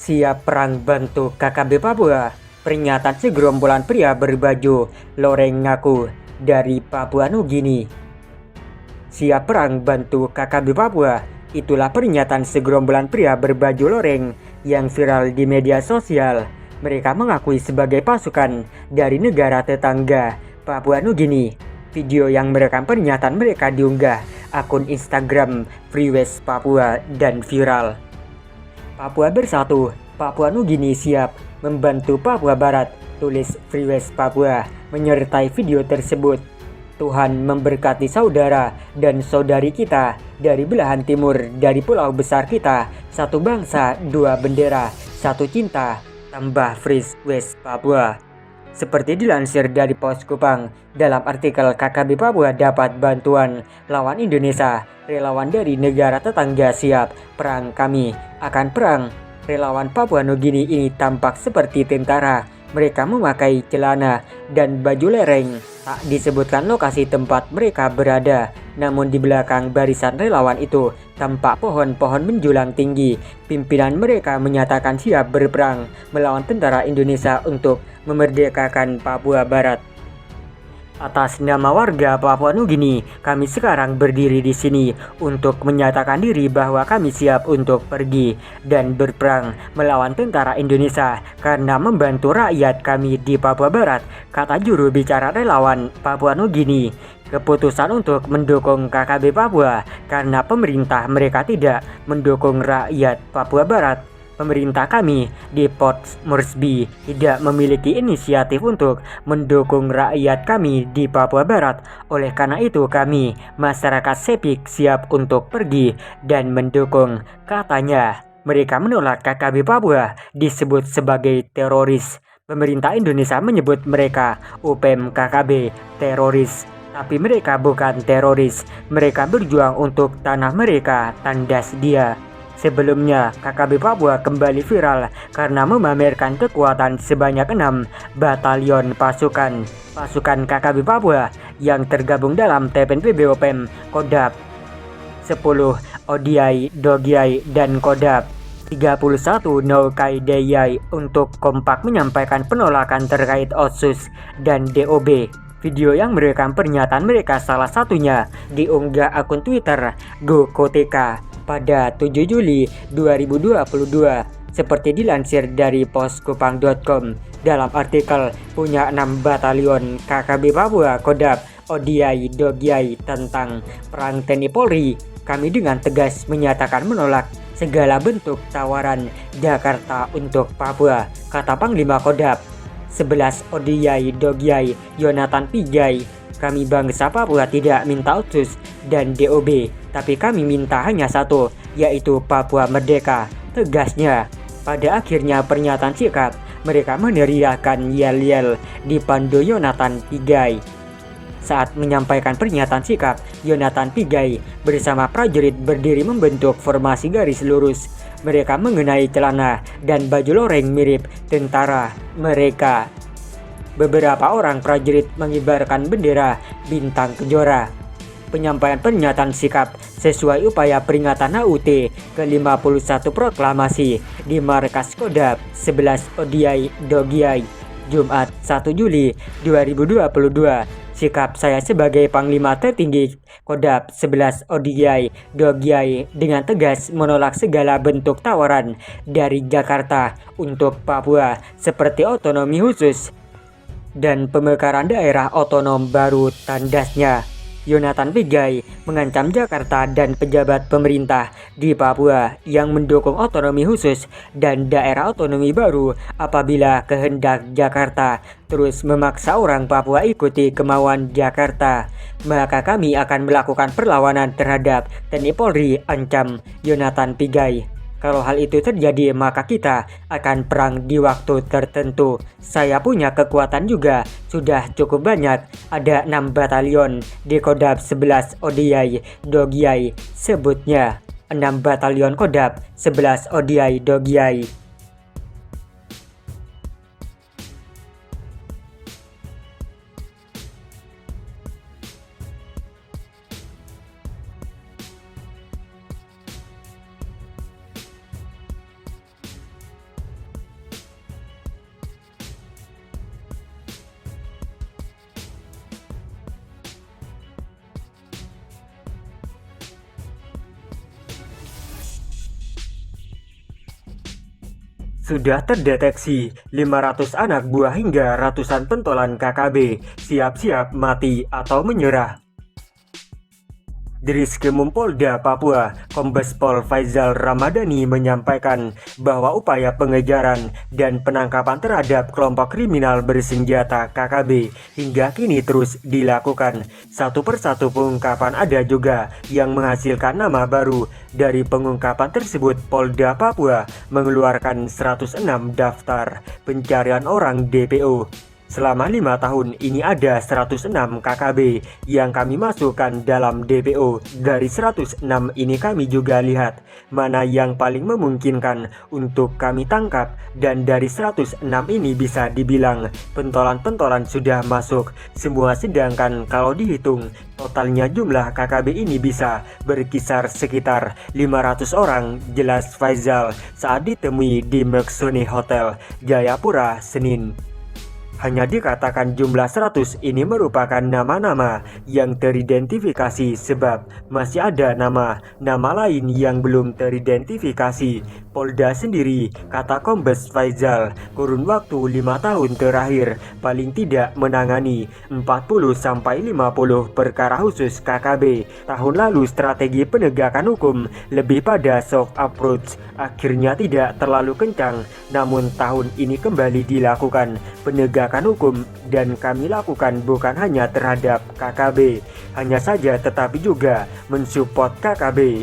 Siap perang bantu KKB Papua. Peringatan segerombolan pria berbaju loreng ngaku dari Papua Nugini. Siap perang bantu KKB Papua. Itulah pernyataan segerombolan pria berbaju loreng yang viral di media sosial. Mereka mengakui sebagai pasukan dari negara tetangga Papua Nugini. Video yang merekam pernyataan mereka diunggah akun Instagram Free West Papua dan viral. Papua bersatu, Papua Nugini siap membantu Papua Barat, tulis Free West Papua menyertai video tersebut. Tuhan memberkati saudara dan saudari kita dari belahan timur dari pulau besar kita, satu bangsa, dua bendera, satu cinta, tambah Free West Papua. Seperti dilansir dari Pos Kupang, dalam artikel KKB Papua dapat bantuan lawan Indonesia, relawan dari negara tetangga siap perang, kami akan perang. Relawan Papua Nugini ini tampak seperti tentara, mereka memakai celana dan baju lereng. Tak disebutkan lokasi tempat mereka berada, namun di belakang barisan relawan itu tampak pohon-pohon menjulang tinggi. Pimpinan mereka menyatakan siap berperang melawan tentara Indonesia untuk memerdekakan Papua Barat. Atas nama warga Papua Nugini, kami sekarang berdiri di sini untuk menyatakan diri bahwa kami siap untuk pergi dan berperang melawan tentara Indonesia karena membantu rakyat kami di Papua Barat, kata juru bicara relawan Papua Nugini. Keputusan untuk mendukung KKB Papua karena pemerintah mereka tidak mendukung rakyat Papua Barat. Pemerintah kami di Port Moresby tidak memiliki inisiatif untuk mendukung rakyat kami di Papua Barat. Oleh karena itu kami, masyarakat Sepik, siap untuk pergi dan mendukung, katanya. Mereka menolak KKB Papua disebut sebagai teroris. Pemerintah Indonesia menyebut mereka UPM KKB teroris. Tapi mereka bukan teroris. Mereka berjuang untuk tanah mereka, tandas dia. Sebelumnya, KKB Papua kembali viral karena memamerkan kekuatan sebanyak 6 batalion pasukan KKB Papua yang tergabung dalam TPNPB OPM Kodap 10 ODI Dogiai dan Kodap 31 Naukai Deyai untuk kompak menyampaikan penolakan terkait OSUS dan DOB. Video yang merekam pernyataan mereka salah satunya diunggah akun Twitter GoKoteka pada 7 Juli 2022 seperti dilansir dari poskupang.com. Dalam artikel punya 6 batalion KKB Papua Kodap ODI Dogiai tentang perang TNI Polri, kami dengan tegas menyatakan menolak segala bentuk tawaran Jakarta untuk Papua, kata Panglima Kodap 11 ODI Dogiai Yonatan Pijai. Kami bangsa Papua tidak minta OSUS dan DOB, tapi kami minta hanya satu, yaitu Papua Merdeka, tegasnya. Pada akhirnya pernyataan sikap, mereka meneriakkan yel-yel di Pando Yonatan Pijai. Saat menyampaikan pernyataan sikap, Yonatan Pijai bersama prajurit berdiri membentuk formasi garis lurus. Mereka mengenai celana dan baju loreng mirip tentara mereka. Beberapa orang prajurit mengibarkan bendera bintang kejora. Penyampaian pernyataan sikap sesuai upaya peringatan HUT ke-51 proklamasi di markas Kodap 11 ODI Dogiai, Jumat 1 Juli 2022. Sikap saya sebagai Panglima tertinggi Kodap 11 ODI Dogiai dengan tegas menolak segala bentuk tawaran dari Jakarta untuk Papua seperti otonomi khusus dan pemekaran daerah otonom baru, tandasnya. Yonatan Pijai mengancam Jakarta dan pejabat pemerintah di Papua yang mendukung otonomi khusus dan daerah otonomi baru apabila kehendak Jakarta terus memaksa orang Papua ikuti kemauan Jakarta, maka kami akan melakukan perlawanan terhadap TNI Polri, ancam Yonatan Pijai. Kalau hal itu terjadi, maka kita akan perang di waktu tertentu. Saya punya kekuatan juga, sudah cukup banyak. Ada 6 batalion di Kodap 11 ODI Dogiai, sebutnya 6 batalion Kodap 11 ODI Dogiai. Sudah terdeteksi 500 anak buah hingga ratusan pentolan KKB siap-siap mati atau menyerah. Diskrimum Polda Papua, Kombes Pol Faizal Ramadhani menyampaikan bahwa upaya pengejaran dan penangkapan terhadap kelompok kriminal bersenjata KKB hingga kini terus dilakukan. Satu persatu pengungkapan ada juga yang menghasilkan nama baru. Dari pengungkapan tersebut, Polda Papua mengeluarkan 106 daftar pencarian orang DPO. Selama 5 tahun ini ada 106 KKB yang kami masukkan dalam DPO. Dari 106 ini kami juga lihat mana yang paling memungkinkan untuk kami tangkap, dan dari 106 ini bisa dibilang pentolan-pentolan sudah masuk semua, sedangkan kalau dihitung totalnya jumlah KKB ini bisa berkisar sekitar 500 orang, jelas Faizal saat ditemui di Meksoni Hotel Jayapura Senin. Hanya dikatakan jumlah 100 ini merupakan nama-nama yang teridentifikasi, sebab masih ada nama lain yang belum teridentifikasi. Polda sendiri, kata Kombes Faizal, kurun waktu 5 tahun terakhir paling tidak menangani 40-50 perkara khusus KKB. Tahun lalu strategi penegakan hukum lebih pada soft approach, akhirnya tidak terlalu kencang, namun tahun ini kembali dilakukan penegakan hukum, dan kami lakukan bukan hanya terhadap KKB hanya saja tetapi juga mensupport KKB.